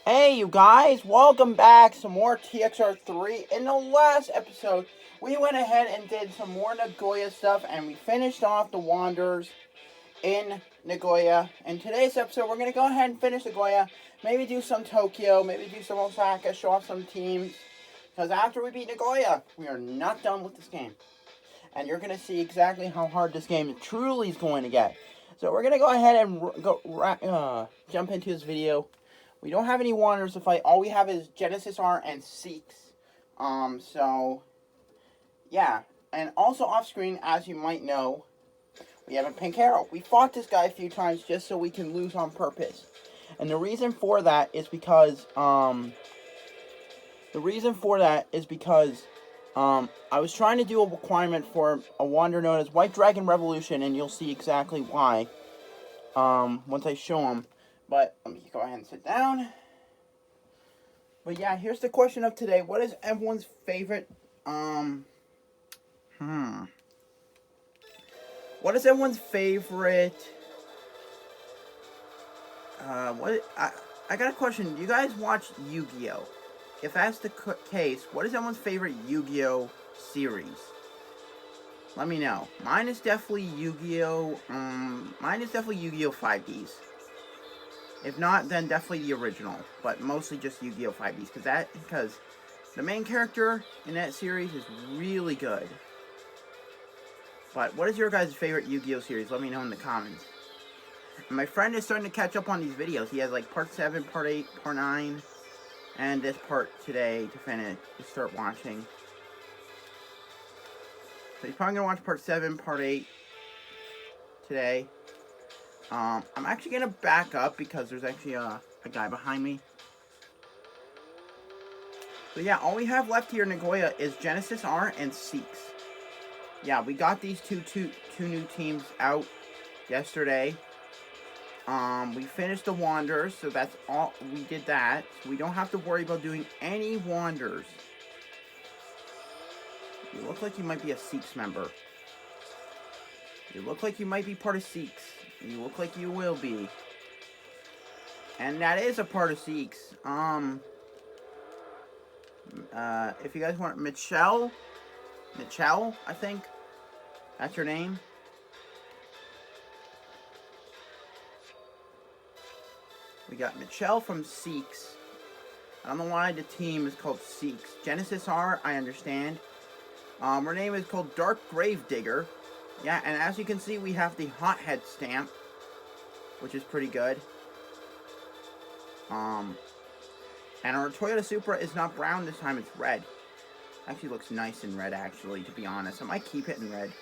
Hey, you guys, welcome back. Some more TXR3. In the last episode, we went ahead and did some more Nagoya stuff, and we finished off the Wanderers in Nagoya. In today's episode, we're going to go ahead and finish Nagoya, maybe do some Tokyo, maybe do some Osaka, show off some teams. Because after we beat Nagoya, we are not done with this game. And you're going to see exactly how hard this game truly is going to get. So we're going to go ahead and jump into this video. We don't have any Wanderers to fight. All we have is Genesis R and Seeks. Yeah. And also off screen, as you might know, we have a Pink Arrow. We fought this guy a few times just so we can lose on purpose. And the reason for that is because, I was trying to do a requirement for a Wanderer known as White Dragon Revolution, and you'll see exactly why, once I show him. But let me go ahead and sit down. But yeah, here's the question of today. What is everyone's favorite, What is everyone's favorite, I got a question. Do you guys watch Yu-Gi-Oh? If that's the case, what is everyone's favorite Yu-Gi-Oh series? Let me know. Mine is definitely Yu-Gi-Oh, Mine is definitely Yu-Gi-Oh 5Ds. If not, then definitely the original, but mostly just Yu-Gi-Oh 5Ds, because the main character in that series is really good. But what is your guys' favorite Yu-Gi-Oh series? Let me know in the comments. And my friend is starting to catch up on these videos. He has like part 7, part 8, part 9, and this part today to finish, to start watching. So he's probably going to watch part 7, part 8 today. I'm actually going to back up because there's actually a guy behind me. So yeah, all we have left here in Nagoya is Genesis R and Seeks. Yeah, we got these two new teams out yesterday. We finished the Wanderers, so that's all. We did that, so we don't have to worry about doing any Wanderers. You look like you might be a Seeks member. You look like you might be part of Seeks. You look like you will be. And that is a part of Seeks. If you guys want, Michelle, I think. That's her name. We got Michelle from Seeks. I don't know why the team is called Seeks. Genesis R, I understand. Her name is called Dark Gravedigger. Yeah, and as you can see, we have the Hothead stamp, which is pretty good. And our Toyota Supra is not brown this time, it's red. Actually looks nice in red, actually, to be honest. I might keep it in red.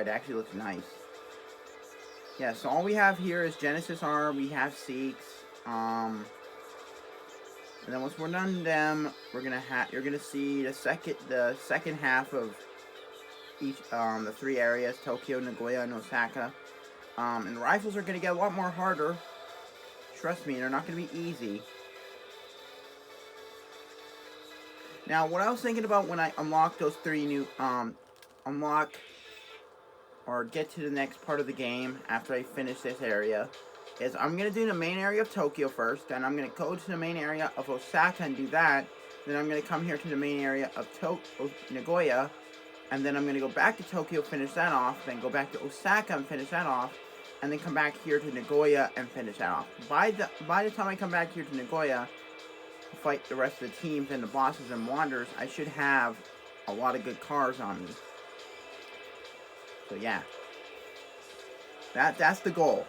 Actually looks nice. Yeah, so all we have here is Genesis R, we have Seeks, and then once we're done with them, you're gonna see the second half of each, the 3 areas, Tokyo, Nagoya, and Osaka. And the rifles are gonna get a lot more harder. Trust me, they're not gonna be easy. Now, what I was thinking about when I unlock those 3 new, or get to the next part of the game after I finish this area, is I'm going to do the main area of Tokyo first, then I'm going to go to the main area of Osaka and do that, then I'm going to come here to the main area of Nagoya, and then I'm going to go back to Tokyo, finish that off, then go back to Osaka and finish that off, and then come back here to Nagoya and finish that off. By the time I come back here to Nagoya, to fight the rest of the teams and the bosses and Wanderers, I should have a lot of good cars on me. So yeah, that's the goal.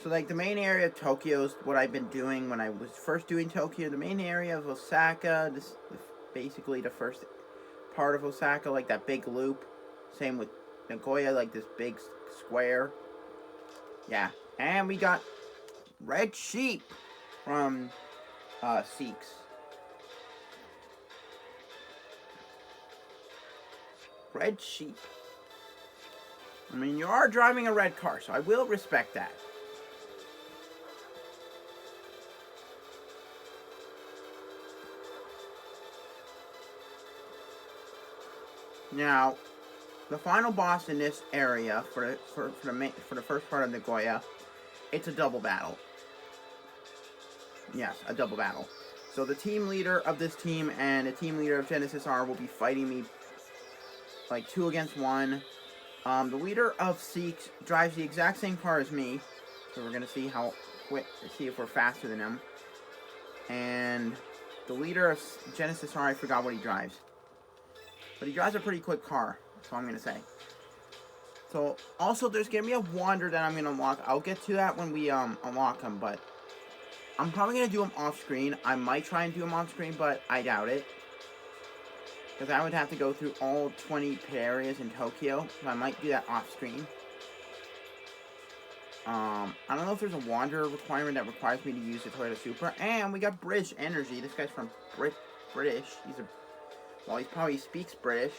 So like the main area of Tokyo is what I've been doing when I was first doing Tokyo. The main area of Osaka, basically the first part of Osaka, like that big loop. Same with Nagoya, like this big square. Yeah, and we got Red Sheep from Seeks. Red Sheep. I mean, you are driving a red car, so I will respect that. Now, the final boss in this area for the first part of Nagoya, it's a double battle. Yes, a double battle. So the team leader of this team and the team leader of Genesis R will be fighting me like 2 against 1. The leader of Seeks drives the exact same car as me, so we're gonna see how quick, see if we're faster than him. And the leader of Genesis R, I forgot what he drives, but he drives a pretty quick car. That's all I'm gonna say. So also, there's gonna be a wander that I'm gonna unlock. I'll get to that when we unlock him, but I'm probably gonna do him off screen. I might try and do him on screen, but I doubt it. Because I would have to go through all 20 pit areas in Tokyo. So I might do that off screen. I don't know if there's a Wanderer requirement that requires me to use the Toyota Supra. And we got British Energy. This guy's from British. Well, he probably speaks British.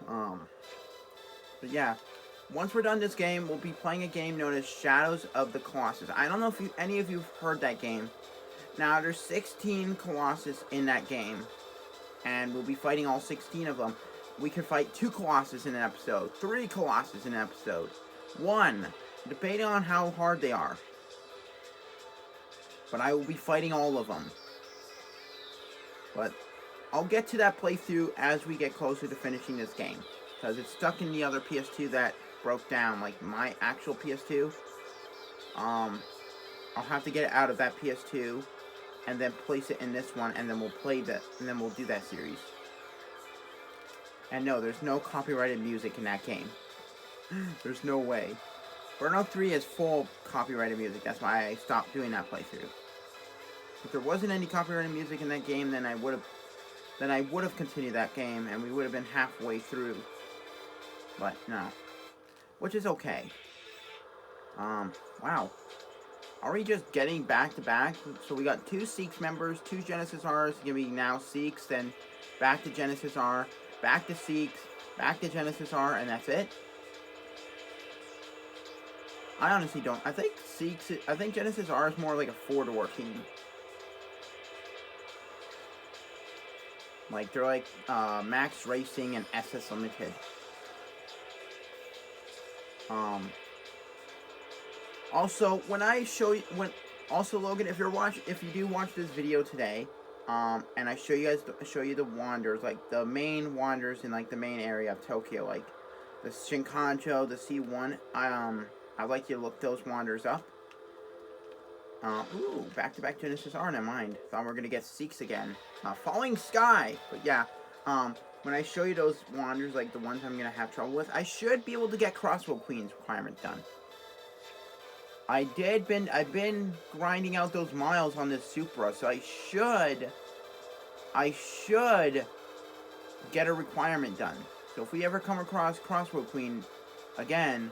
But yeah. Once we're done this game, we'll be playing a game known as Shadows of the Colossus. I don't know if any of you have heard that game. Now, there's 16 Colossus in that game, and we'll be fighting all 16 of them. We could fight 2 Colossus in an episode, 3 Colossus in an episode, 1, depending on how hard they are. But I will be fighting all of them. But I'll get to that playthrough as we get closer to finishing this game, because it's stuck in the other PS2 that broke down, like my actual PS2. I'll have to get it out of that PS2 and then place it in this one, and then we'll play that, and then we'll do that series. And no, there's no copyrighted music in that game. There's no way. Burnout 3 is full copyrighted music. That's why I stopped doing that playthrough. If there wasn't any copyrighted music in that game, then I would have continued that game, and we would have been halfway through. But no, which is okay. Wow. Are we just getting back to back? So we got 2 Seeks members, 2 Genesis R's, gonna be now Seeks, then back to Genesis R, back to Seeks, back to Genesis R, and that's it? I honestly don't. I think Genesis R is more like a 4-door team. Like, they're like Max Racing and SS Limited. Also, when I show you, Logan, if you do watch this video today, and I show you the Wanderers, like the main Wanderers in like the main area of Tokyo, like the Shinkancho, the C1, I'd like you to look those Wanderers up. Ooh, back-to-back Genesis R, never mind. Thought we were gonna get Seeks again. Falling Sky, but yeah, when I show you those Wanderers, like the ones I'm gonna have trouble with, I should be able to get Crossroad Queen's requirement done. I've been grinding out those miles on this Supra, so I should get a requirement done. So if we ever come across Crossroad Queen again,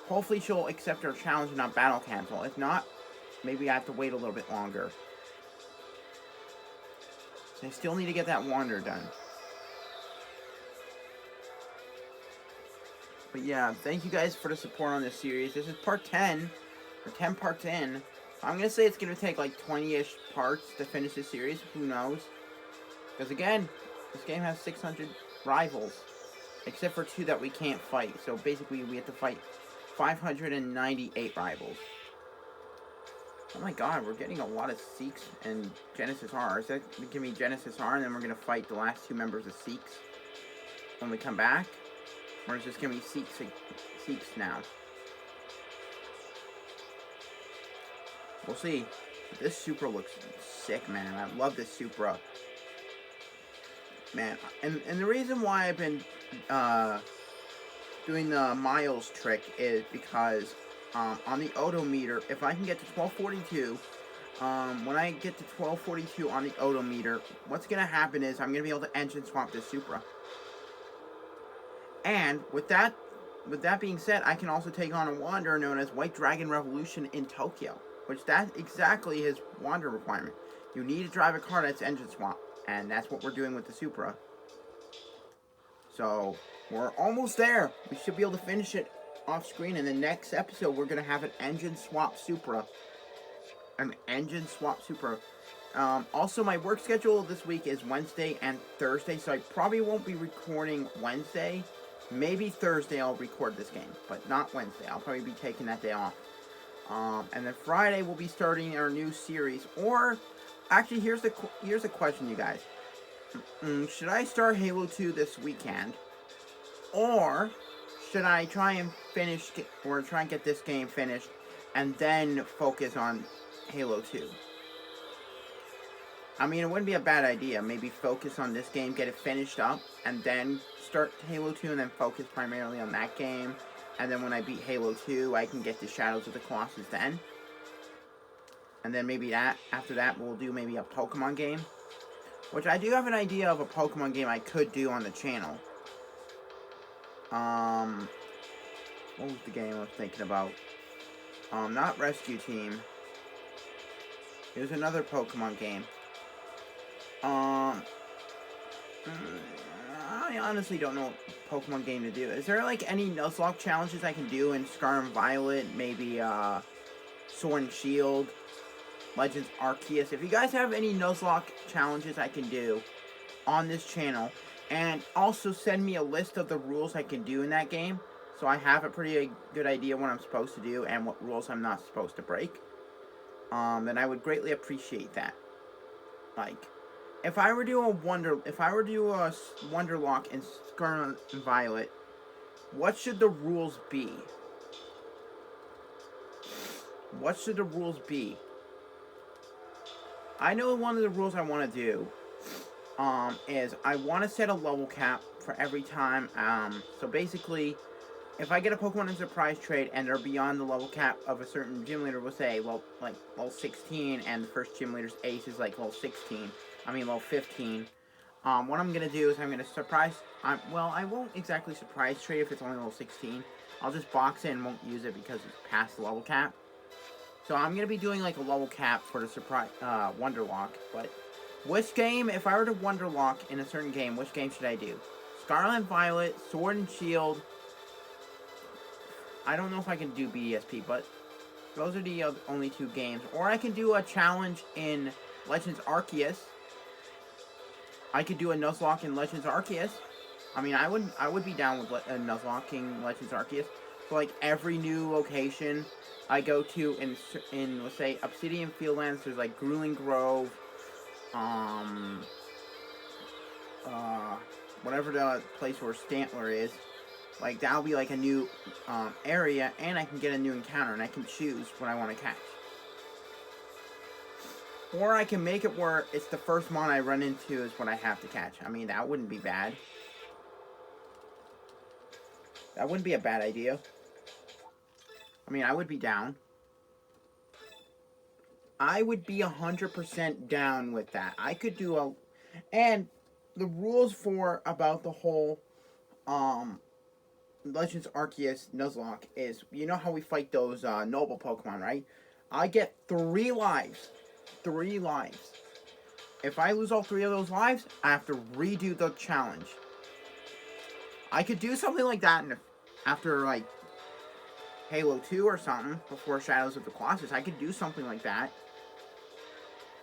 hopefully she'll accept our challenge and not battle cancel. If not, maybe I have to wait a little bit longer. So I still need to get that Wanderer done. But yeah, thank you guys for the support on this series. This is part 10. We're 10 parts in. I'm going to say it's going to take like 20-ish parts to finish this series. Who knows? Because again, this game has 600 rivals. Except for 2 that we can't fight. So basically we have to fight 598 rivals. Oh my god, we're getting a lot of Seeks and Genesis R. Is that going to be Genesis R and then we're going to fight the last 2 members of Seeks when we come back? Or is this going to be Seeks now? We'll see. But this Supra looks sick, man. I love this Supra. Man, and the reason why I've been doing the miles trick is because on the odometer, if I can get to 1242, when I get to 1242 on the odometer, what's going to happen is I'm going to be able to engine swap this Supra. And with that being said, I can also take on a Wanderer known as White Dragon Revolution in Tokyo. Which that's exactly his Wanderer requirement. You need to drive a car that's engine swap. And that's what we're doing with the Supra. So, we're almost there. We should be able to finish it off screen. In the next episode, we're going to have an engine swap Supra. An engine swap Supra. Also, my work schedule this week is Wednesday and Thursday. So, I probably won't be recording Wednesday. Maybe Thursday I'll record this game. But not Wednesday. I'll probably be taking that day off. And then Friday we'll be starting our new series. Or, actually, here's the question, you guys. Should I start Halo 2 this weekend? Or should I try and try and get this game finished and then focus on Halo 2? I mean, it wouldn't be a bad idea. Maybe focus on this game, get it finished up, and then start Halo 2 and then focus primarily on that game. And then when I beat Halo 2, I can get the Shadows of the Colossus then. And then maybe after that, we'll do maybe a Pokemon game. Which I do have an idea of a Pokemon game I could do on the channel. What was the game I was thinking about? Not Rescue Team. It was another Pokemon game. I honestly don't know what Pokemon game to do. Is there like any Nuzlocke challenges I can do in Scarlet and Violet? Maybe Sword and Shield, Legends Arceus. If you guys have any Nuzlocke challenges I can do on this channel, and also send me a list of the rules I can do in that game, so I have a pretty good idea what I'm supposed to do and what rules I'm not supposed to break, then I would greatly appreciate that. Like, if I were to do a Wonderlock in Scarlet and Violet, what should the rules be? What should the rules be? I know one of the rules I want to do is I want to set a level cap for every time. So basically, if I get a Pokemon in Surprise Trade and they're beyond the level cap of a certain gym leader, we'll say, well, like level 16, and the first gym leader's ace is like level 15. What I'm gonna do is I'm gonna well, I won't exactly Surprise Trade if it's only level 16. I'll just box it and won't use it because it's past the level cap. So I'm gonna be doing like a level cap for the Wonderlock, but which game, if I were to Wonderlock in a certain game, which game should I do? Scarlet and Violet, Sword and Shield. I don't know if I can do BDSP, but those are the only two games. Or I can do a challenge in Legends Arceus. I could do a Nuzlocke in Legends Arceus. I mean, I would be down with Nuzlocking Legends Arceus. So like every new location I go to in let's say Obsidian Fieldlands, there's like Grueling Grove, whatever the place where Stantler is, like that'll be like a new area, and I can get a new encounter, and I can choose what I want to catch. Or I can make it where it's the first mon I run into is what I have to catch. I mean, that wouldn't be bad. That wouldn't be a bad idea. I mean, I would be down. I would be 100% down with that. I could do and the rules about the whole Legends Arceus Nuzlocke is, you know how we fight those noble Pokemon, right? I get 3 lives. 3 lives. If I lose all 3 of those lives, I have to redo the challenge. I could do something like that after like Halo 2 or something, before Shadows of the Colossus. I could do something like that.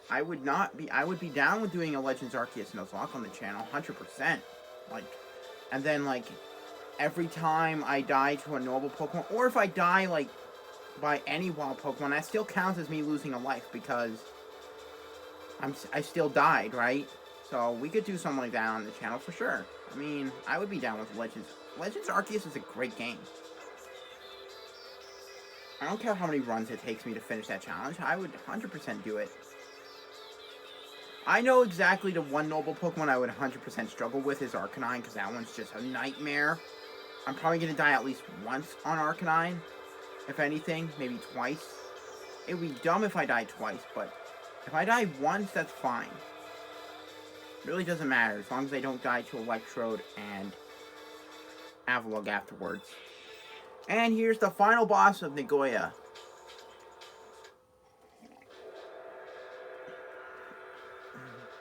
I would be down with doing a Legends Arceus Nuzlocke on the channel, 100%. Like, and then like every time I die to a noble Pokemon, or if I die like by any wild Pokemon, that still counts as me losing a life because I still died, right? So we could do something like that on the channel for sure. I mean, I would be down with Legends. Legends Arceus is a great game. I don't care how many runs it takes me to finish that challenge. I would 100% do it. I know exactly the one noble Pokemon I would 100% struggle with is Arcanine, because that one's just a nightmare. I'm probably going to die at least once on Arcanine. If anything, maybe twice. It would be dumb if I died twice, but if I die once, that's fine. It really doesn't matter, as long as I don't die to Electrode and Avalugg afterwards. And here's the final boss of Nagoya.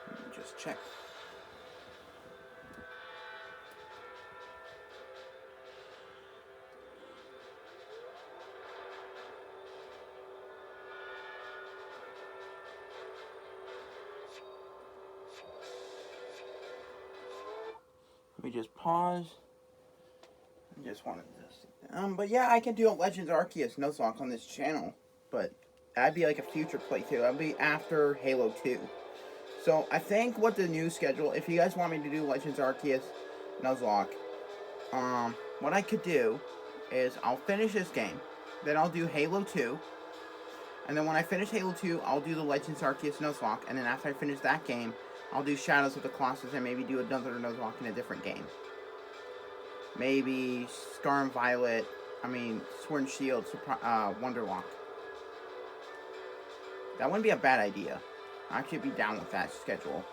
Let me just check. Let me just pause. I just wanted this. But yeah, I can do a Legends Arceus Nuzlocke on this channel. but that'd be like a future playthrough. That'd be after Halo 2. So I think what the new schedule, if you guys want me to do Legends Arceus Nuzlocke, what I could do is I'll finish this game, then I'll do Halo 2, and then when I finish Halo 2, I'll do the Legends Arceus Nuzlocke, and then after I finish that game, I'll do Shadows of the Colossus and maybe do another Nuzlocke in a different game. Maybe Sword and Shield, Wonderlock. That wouldn't be a bad idea. I'd actually be down with that schedule.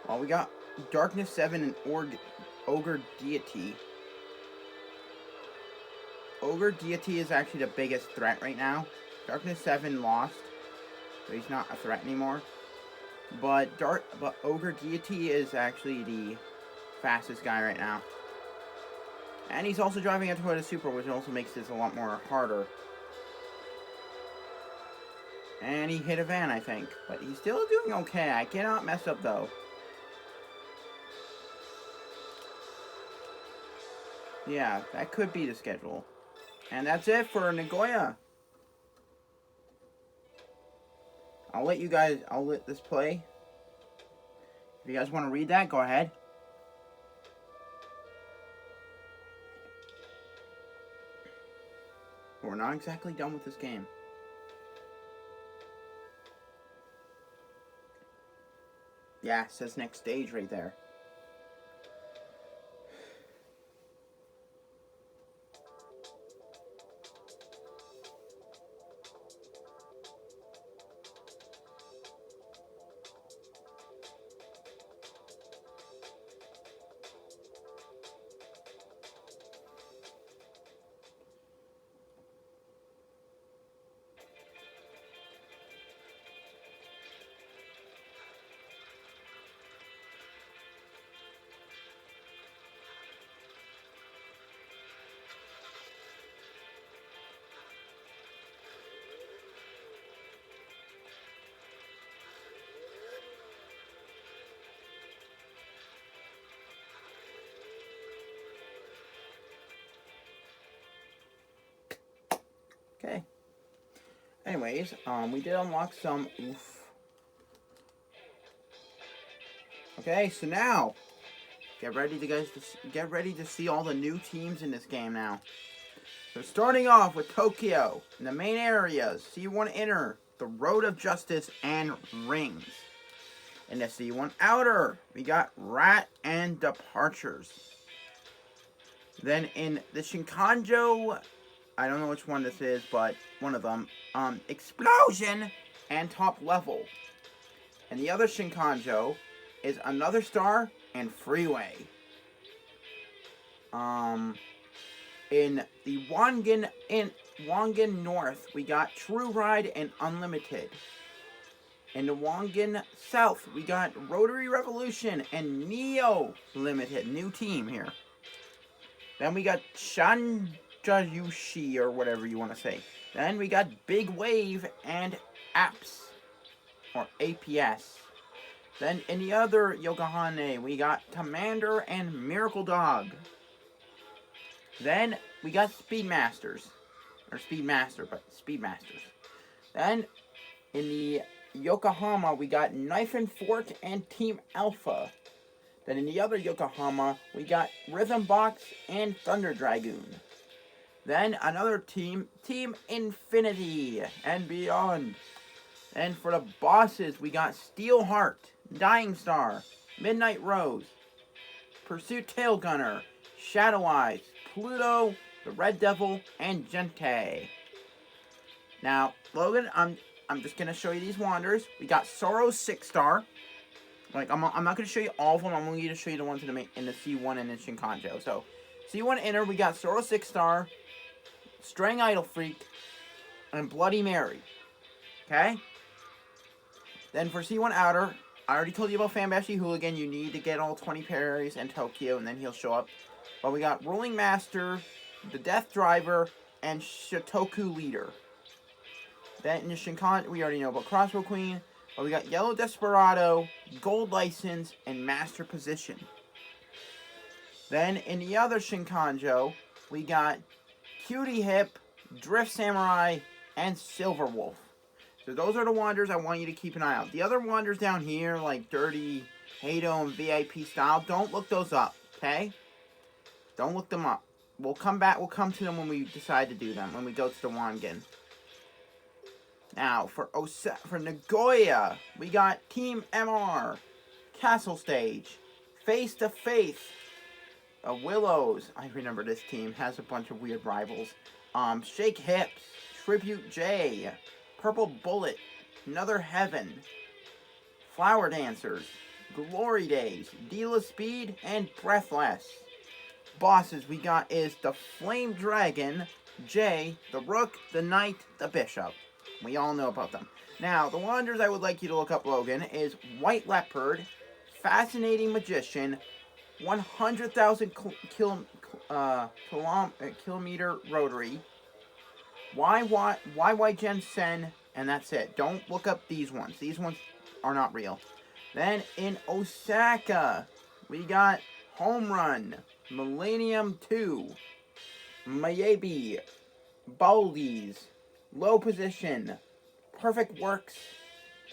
Well, we got Darkness 7 and Ogre Deity. Ogre Deity is actually the biggest threat right now. Darkness 7 lost, so he's not a threat anymore. But Ogre Deity is actually the fastest guy right now. And he's also driving a Toyota Supra, which also makes this a lot more harder. And he hit a van, I think. But he's still doing okay. I cannot mess up, though. Yeah, that could be the schedule. And that's it for Nagoya. I'll let this play. If you guys want to read that, go ahead. We're not exactly done with this game. Yeah, it says next stage right there. Okay. Anyways, we did unlock some oof. Okay, so now get ready to see all the new teams in this game now. So starting off with Tokyo in the main areas, C1 Inner, the Road of Justice, and Rings. In the C1 Outer, we got Rat and Departures. Then in the Shinkanjo, I don't know which one this is, but one of them, Explosion and Top Level. And the other Shinkanjo is Another Star and Freeway. In the Wangan North, we got True Ride and Unlimited. In the Wangan South, we got Rotary Revolution and Neo Limited. New team here. Then we got Shanjayushi, or whatever you want to say. Then we got Big Wave and Apps, or APS. Then in the other Yokohane, we got Commander and Miracle Dog. Then we got Speedmasters, or Speedmaster, but Speedmasters. Then in the Yokohama, we got Knife and Fork and Team Alpha. Then in the other Yokohama, we got Rhythm Box and Thunder Dragoon. Then another team, Team Infinity and Beyond. And for the bosses, we got Steelheart, Dying Star, Midnight Rose, Pursuit Tail Gunner, Shadow Eyes, Pluto, the Red Devil, and Gente. Now, Logan, I'm just gonna show you these Wanderers. We got Sorrow's 6-star. Like, I'm not gonna show you all of them. I'm only gonna show you the ones in the C1 and in Shinkanjo. So, C1 Inner, we got Sorrow 6-star, Strang Idol Freak, and Bloody Mary. Okay? Then for C1 Outer, I already told you about Fanbashi Hooligan. You need to get all 20 parries and Tokyo, and then he'll show up. But we got Ruling Master, the Death Driver, and Shotoku Leader. Then in the Shinkan, we already know about Crossbow Queen. But we got Yellow Desperado, Gold License, and Master Position. Then in the other Shinkanjo, we got Cutie Hip, Drift Samurai, and Silver Wolf. So those are the Wanderers I want you to keep an eye out. The other Wanderers down here, like Dirty, Hado, and VIP Style, don't look those up, okay? Don't look them up. We'll come to them when we decide to do them, when we go to the Wangan. Now, for Nagoya, we got Team MR, Castle Stage, Face to Face, Willows. I remember this team has a bunch of weird rivals. Shake Hips, Tribute J, Purple Bullet, Another Heaven, Flower Dancers, Glory Days, Dealer Speed, and Breathless. Bosses we got is the Flame Dragon, Jay, the Rook, the Knight, the Bishop. We all know about them. Now, the Wanderers I would like you to look up, Logan, is White Leopard, Fascinating Magician, 100,000 kilometer Rotary, YY Jensen, and that's it. Don't look up these ones. These ones are not real. Then in Osaka, we got Home Run, Millennium 2, Mayabi, Baldies, Low Position, Perfect Works,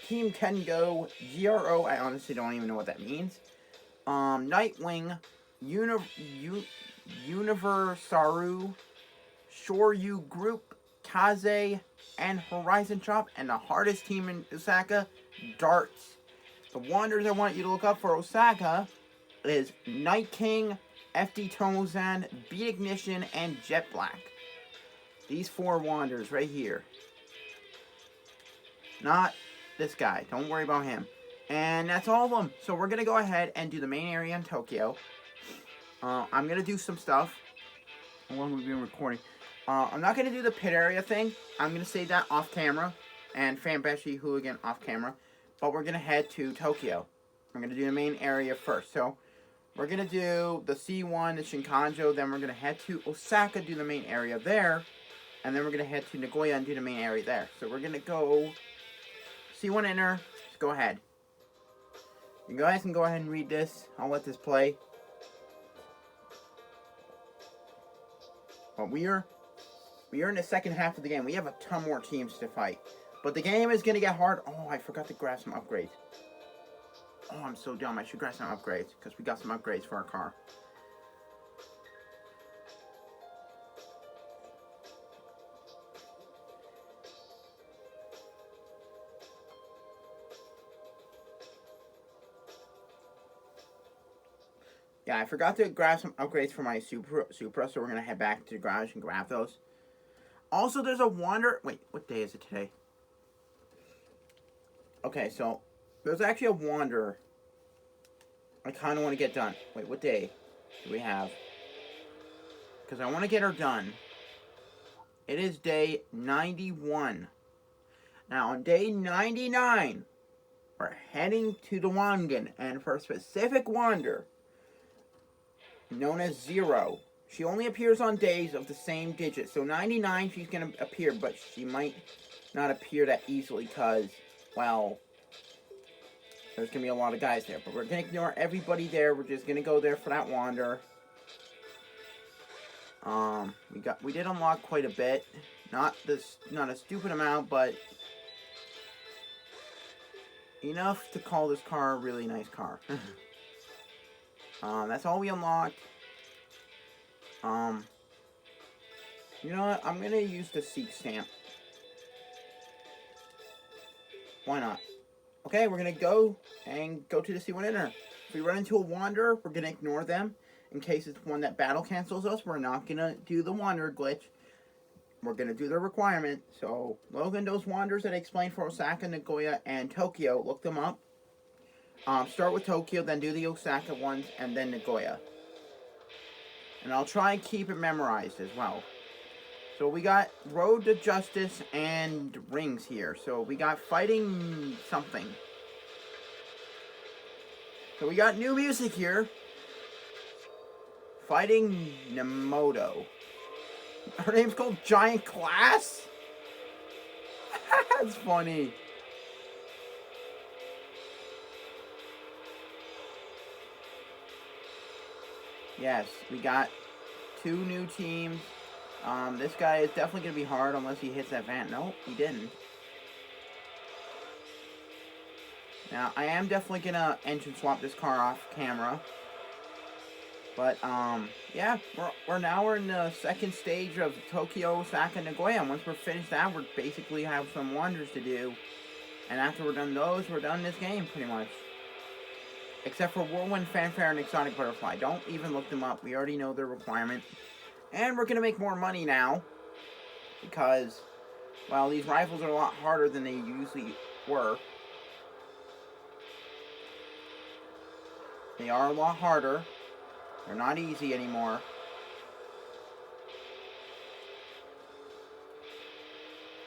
Team Kengo, GRO, I honestly don't even know what that means, Nightwing, Universaru, Shoryu Group, Kaze, and Horizon Chop, and the hardest team in Osaka, Darts. The Wanderers I want you to look up for Osaka is Night King, FD Tomozan, Beat Ignition, and Jet Black. These 4 Wanderers right here. Not this guy. Don't worry about him. And that's all of them. So we're going to go ahead and do the main area in Tokyo. I'm going to do some stuff. How long have we been recording? I'm not going to do the pit area thing. I'm going to save that off camera. And Fanbeshi Hooligan off camera. But we're going to head to Tokyo. I'm going to do the main area first. So we're going to do the C1, the Shinkanjo. Then we're going to head to Osaka, do the main area there. And then we're going to head to Nagoya and do the main area there. So we're going to go C1 enter. Let's go ahead. You guys can go ahead and read this. I'll let this play. But we are in the second half of the game. We have a ton more teams to fight. But the game is going to get hard. Oh, I forgot to grab some upgrades. Oh, I'm so dumb. I should grab some upgrades because we got some upgrades for our car. Yeah, I forgot to grab some upgrades for my Supra, so we're going to head back to the garage and grab those. Also, there's a Wander... Wait, what day is it today? Okay, so there's actually a Wanderer I kind of want to get done. Wait, what day do we have? Because I want to get her done. It is day 91. Now, on day 99, we're heading to the Wangan, and for a specific Wander known as 0. She only appears on days of the same digit. So 99, she's going to appear, but she might not appear that easily because, well, there's going to be a lot of guys there. But we're going to ignore everybody there. We're just going to go there for that Wander. We did unlock quite a bit. Not a stupid amount, but enough to call this car a really nice car. That's all we unlocked. You know what? I'm gonna use the seek stamp. Why not? Okay, we're gonna go to the C1 enter. If we run into a Wanderer, we're gonna ignore them. In case it's one that battle cancels us, we're not gonna do the Wanderer glitch. We're gonna do the requirement. So, Logan, those Wanderers that I explained for Osaka, Nagoya, and Tokyo, look them up. Start with Tokyo, then do the Osaka ones, and then Nagoya. And I'll try and keep it memorized as well. So we got Road to Justice and Rings here. So we got Fighting something. So we got new music here. Fighting Nemoto. Her name's called Giant Class? That's funny. Yes, we got 2 new teams. This guy is definitely going to be hard unless he hits that vent. Nope, he didn't. Now, I am definitely going to engine swap this car off camera. But, yeah, we're in the second stage of Tokyo, Osaka, Nagoya. And once we're finished that, we're basically have some wonders to do. And after we're done those, we're done this game, pretty much. Except for Whirlwind, Fanfare, and Exotic Butterfly. Don't even look them up. We already know their requirement. And we're going to make more money now. Because, well, these rifles are a lot harder than they usually were. They are a lot harder. They're not easy anymore.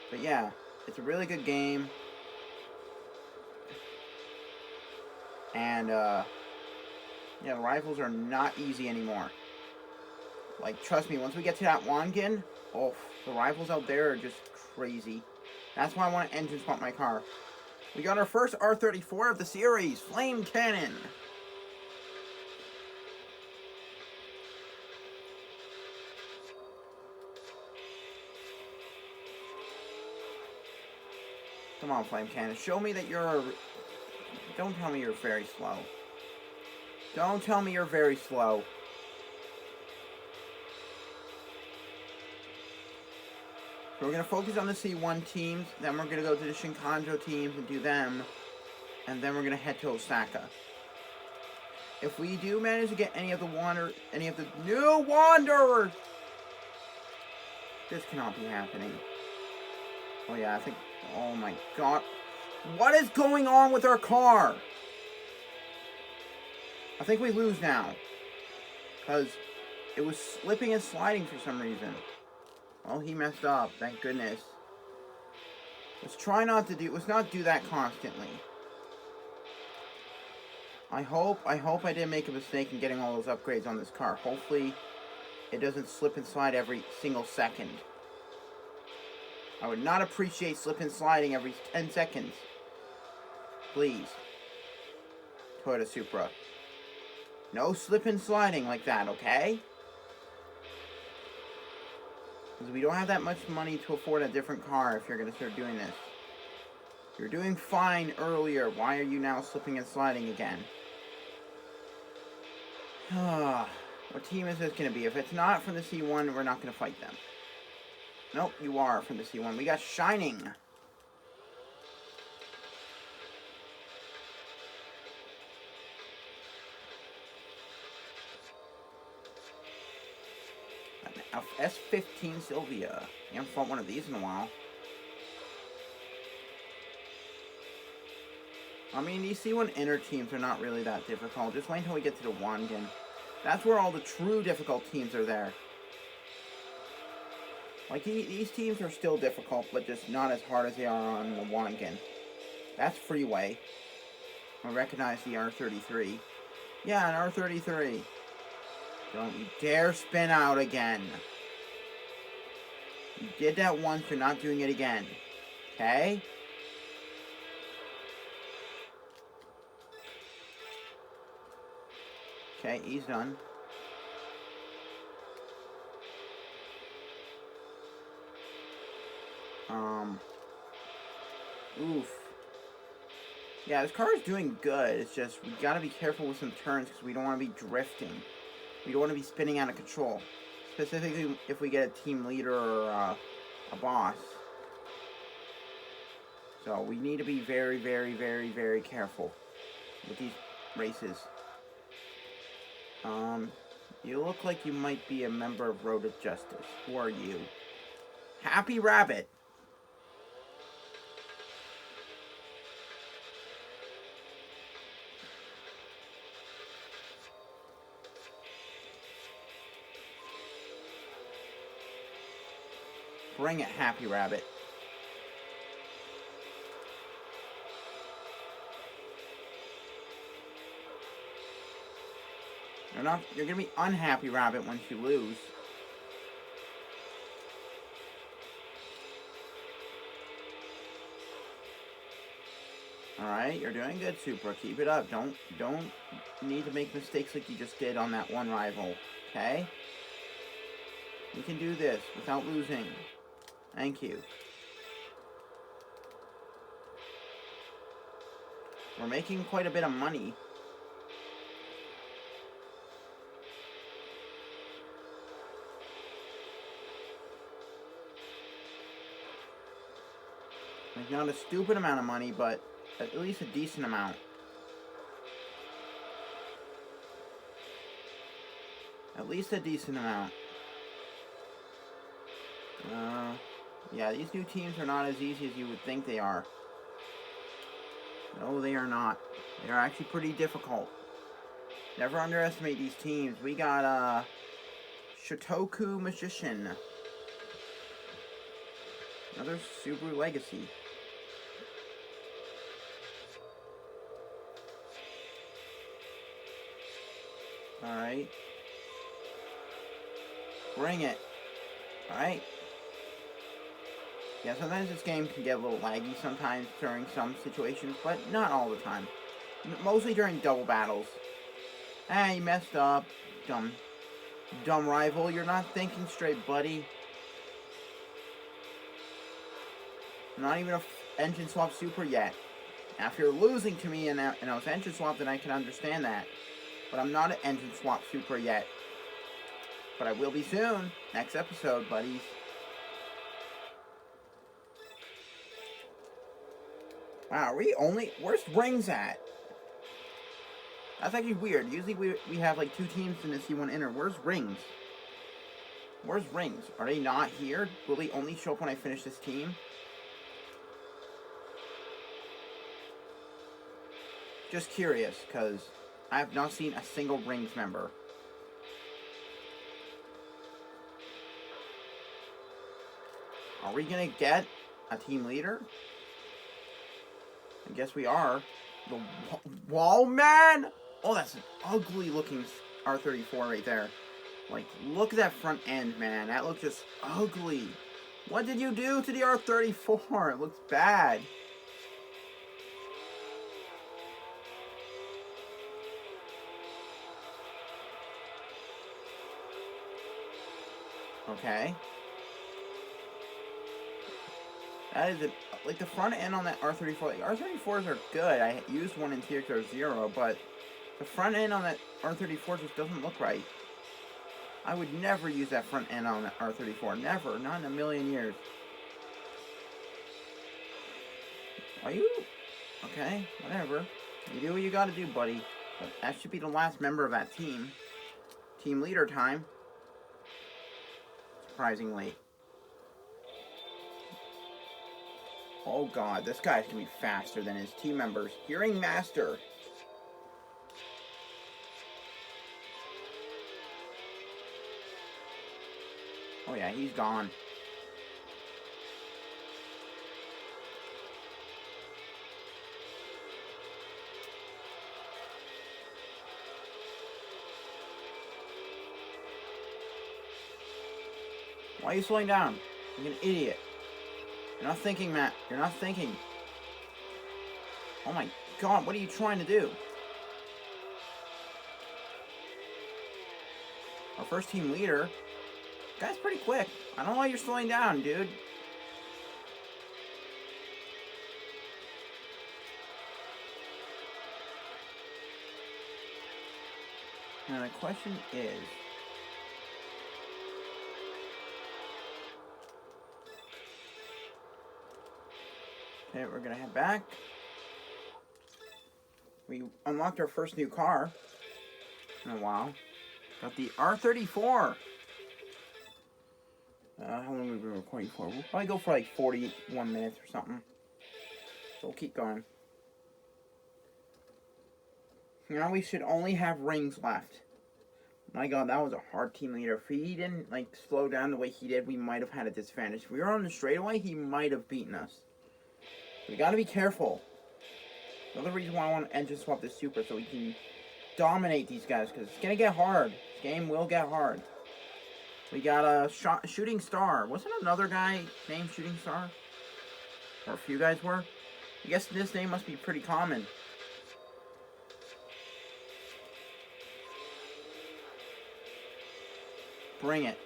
But yeah, it's a really good game. And, yeah, the rifles are not easy anymore. Like, trust me, once we get to that Wangan, oh, the rifles out there are just crazy. That's why I want to engine swap my car. We got our first R34 of the series, Flame Cannon. Come on, Flame Cannon. Show me that you're... Don't tell me you're very slow. Don't tell me you're very slow. So we're going to focus on the C1 teams. Then we're going to go to the Shinkanjo teams and do them. And then we're going to head to Osaka. If we do manage to get any of the new Wanderers... This cannot be happening. Oh yeah, I think... Oh my god. What is going on with our car? I think we lose now. Because it was slipping and sliding for some reason. Well, he messed up. Thank goodness. Let's not do that constantly. I hope I didn't make a mistake in getting all those upgrades on this car. Hopefully, it doesn't slip and slide every single second. I would not appreciate slip and sliding every 10 seconds. Please. Toyota Supra. No slip and sliding like that, okay? Because we don't have that much money to afford a different car if you're going to start doing this. You're doing fine earlier. Why are you now slipping and sliding again? What team is this going to be? If it's not from the C1, we're not going to fight them. Nope, you are from the C1. We got Shining. S15 Sylvia. I haven't fought one of these in a while. I mean, these C1 inner teams are not really that difficult. Just wait until we get to the Wangan. That's where all the true difficult teams are there. Like, these teams are still difficult, but just not as hard as they are on the Wangan. That's Freeway. I recognize the R33. Yeah, an R33. Don't you dare spin out again. You did that once, you're not doing it again. Okay? Okay, he's done. Oof. Yeah, this car is doing good. It's just, we gotta be careful with some turns because we don't want to be drifting. We don't want to be spinning out of control. Specifically if we get a team leader or a boss. So we need to be very, very, very, very careful with these races. You look like you might be a member of Road to Justice. Who are you? Happy Rabbit. Bring it, Happy Rabbit. You're gonna be unhappy, Rabbit, once you lose. Alright, you're doing good, Supra. Keep it up. Don't need to make mistakes like you just did on that one rival. Okay? We can do this without losing. Thank you. We're making quite a bit of money. Like, not a stupid amount of money, but at least a decent amount. At least a decent amount. Yeah, these new teams are not as easy as you would think they are. No, they are not. They are actually pretty difficult. Never underestimate these teams. We got, Shotoku Magician. Another Subaru Legacy. Alright. Bring it. Alright. Yeah, sometimes this game can get a little laggy sometimes during some situations, but not all the time. Mostly during double battles. Ah, you messed up. Dumb rival. You're not thinking straight, buddy. Not even a engine swap super yet. Now, if you're losing to me and I was engine swap, then I can understand that. But I'm not an engine swap super yet. But I will be soon. Next episode, buddies. Wow, where's Rings at? That's actually weird. Usually we have like 2 teams in the C1 Inter. Where's Rings? Where's Rings? Are they not here? Will they only show up when I finish this team? Just curious, because I have not seen a single Rings member. Are we gonna get a team leader? I guess we are. The wall man! Oh, that's an ugly looking R34 right there. Like, look at that front end, man. That looks just ugly. What did you do to the R34? It looks bad. Okay. That is like the front end on that R34. Like, R34s are good. I used one in TXR0, but the front end on that R34 just doesn't look right. I would never use that front end on that R34. Never. Not in a million years. Are you? Okay, whatever. You do what you gotta do, buddy. But that should be the last member of that team. Team leader time. Surprisingly. Oh god, this guy's gonna be faster than his team members. Hearing Master. Oh yeah, he's gone. Why are you slowing down? You're an idiot. You're not thinking, Matt. You're not thinking. Oh my god, what are you trying to do? Our first team leader. Guy's pretty quick. I don't know why you're slowing down, dude. Now the question is... Okay, we're gonna head back. We unlocked our first new car in a while. Got the R34. How long have we been recording for? We'll probably go for like 41 minutes or something. So we'll keep going. Now we should only have Rings left. My god, that was a hard team leader. If he didn't like slow down the way he did, we might have had a disadvantage. If we were on the straightaway, he might have beaten us. We gotta be careful. Another reason why I want to engine swap this super, so we can dominate these guys, because it's gonna get hard. This game will get hard. We got a Shooting Star. Wasn't another guy named Shooting Star? Or a few guys were? I guess this name must be pretty common. Bring it.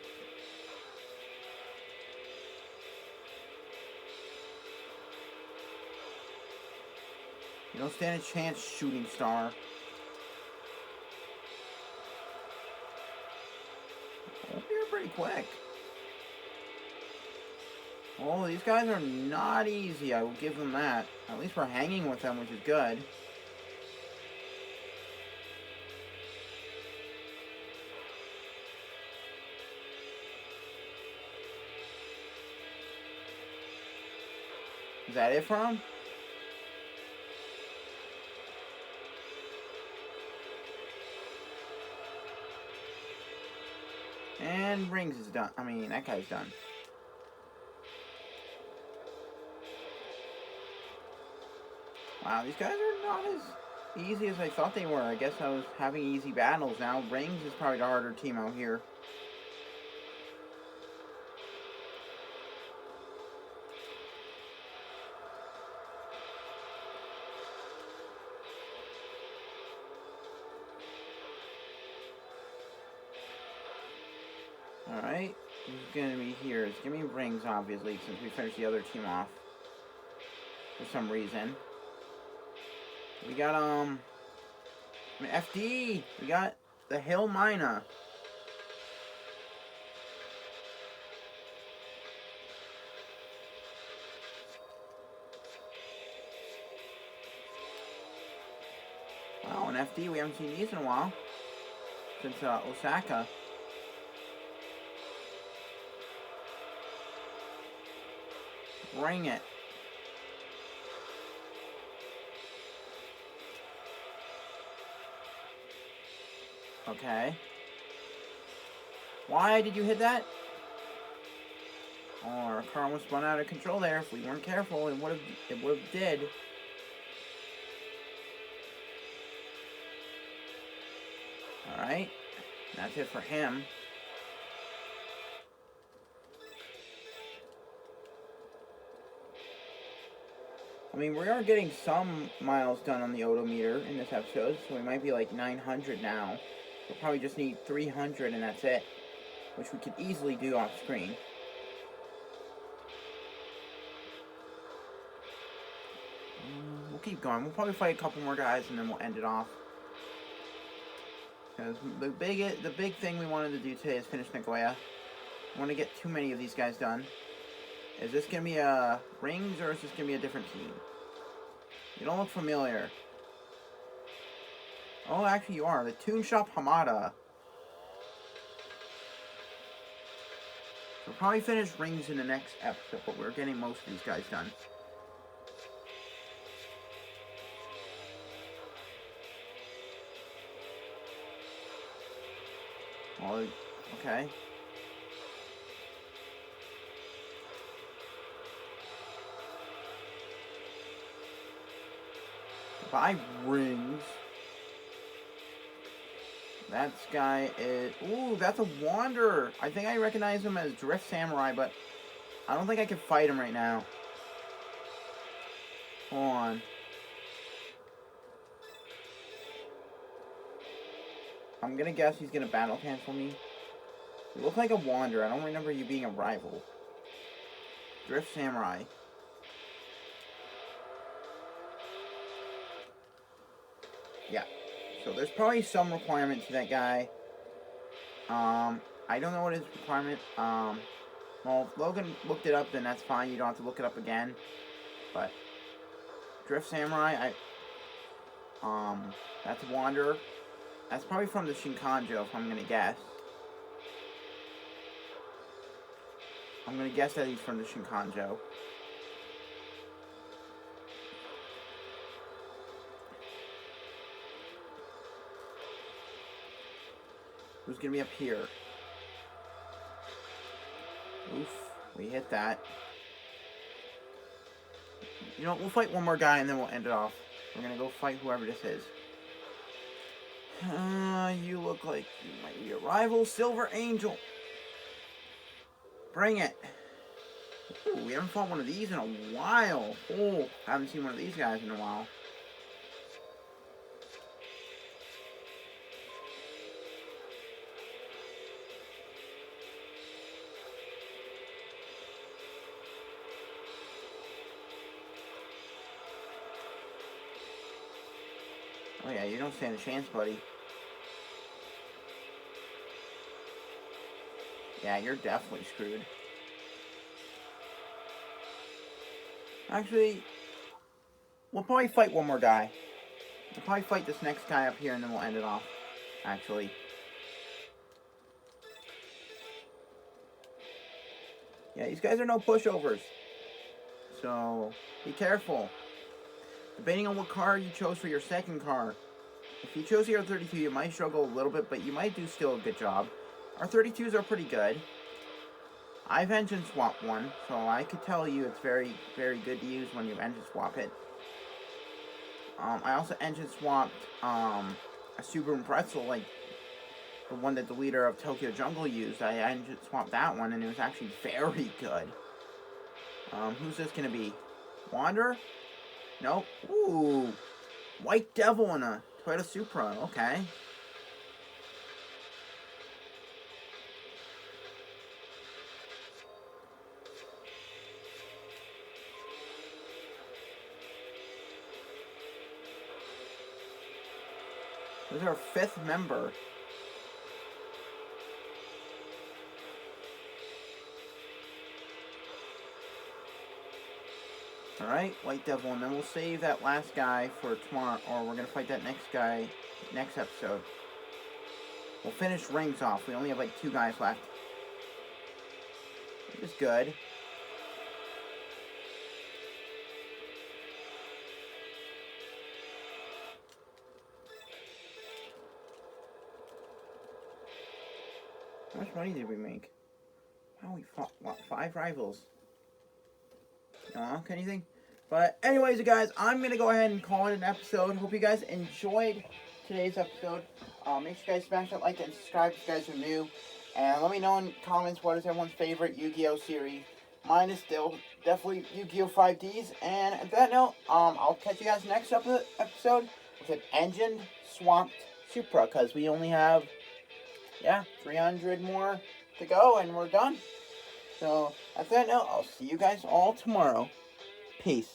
You don't stand a chance, Shooting Star. Oh, you're pretty quick. Oh, these guys are not easy. I will give them that. At least we're hanging with them, which is good. Is that it for him? And Rings is done. I mean, that guy's done. Wow, these guys are not as easy as I thought they were. I guess I was having easy battles. Now Rings is probably the harder team out here. Alright, who's going to be here? It's going to be Rings, obviously, since we finished the other team off. For some reason. We got, FD! We got the Hill Mina. Wow, and FD, we haven't seen these in a while. Since, Osaka. Bring it. Okay. Why did you hit that? Oh, our car almost spun out of control there. If we weren't careful, it would have did. Alright. That's it for him. I mean, we are getting some miles done on the odometer in this episode, so we might be like 900 now. We'll probably just need 300 and that's it, which we could easily do off screen. We'll keep going. We'll probably fight a couple more guys and then we'll end it off. Because the big thing we wanted to do today is finish Nagoya. I want to get too many of these guys done. Is this going to be a Rings or is this going to be a different team? You don't look familiar. Oh, actually you are. The Toon Shop Hamada. We'll probably finish Rings in the next episode, but we're getting most of these guys done. Oh, okay. Goodbye, Rings. That guy is... Ooh, that's a Wanderer. I think I recognize him as Drift Samurai, but I don't think I can fight him right now. Hold on. I'm gonna guess he's gonna battle cancel me. You look like a Wanderer. I don't remember you being a rival. Drift Samurai. Yeah. So there's probably some requirement to that guy. I don't know what his requirement. Well, if Logan looked it up, then that's fine. You don't have to look it up again. But Drift Samurai, that's Wanderer. That's probably from the Shinkanjo, if I'm gonna guess. I'm gonna guess that he's from the Shinkanjo. Who's gonna be up here? Oof, we hit that. You know what, we'll fight one more guy and then we'll end it off. We're gonna go fight whoever this is. You look like you might be a rival. Silver Angel. Bring it. Ooh, we haven't fought one of these in a while. Oh, haven't seen one of these guys in a while. Oh yeah, you don't stand a chance, buddy. Yeah, you're definitely screwed. Actually, we'll probably fight one more guy. We'll probably fight this next guy up here and then we'll end it off. Actually. Yeah, these guys are no pushovers. So, be careful. Depending on what car you chose for your second car. If you chose the R32, you might struggle a little bit, but you might do still a good job. R32s are pretty good. I've engine swapped one, so I could tell you it's very, very good to use when you engine swap it. I also engine swapped a Subaru Pretzel, like the one that the leader of Tokyo Jungle used. I engine swapped that one, and it was actually very good. Who's this gonna be? Wander? Nope. Ooh, White Devil in a Toyota Supra. Okay. This is our 5th member. Alright, White Devil, and then we'll save that last guy for tomorrow, or we're going to fight that next guy next episode. We'll finish rings off. We only have like 2 guys left. Which is good. How much money did we make? Wow, we fought, what, 5 rivals? No, anything? But anyways, guys, I'm going to go ahead and call it an episode. Hope you guys enjoyed today's episode. Make sure you guys smash that like and subscribe if you guys are new. And let me know in comments what is everyone's favorite Yu-Gi-Oh series. Mine is still definitely Yu-Gi-Oh 5Ds. And at that note, I'll catch you guys next episode with an engine swapped Supra. Because we only have, 300 more to go and we're done. So, at that note, I'll see you guys all tomorrow. Peace.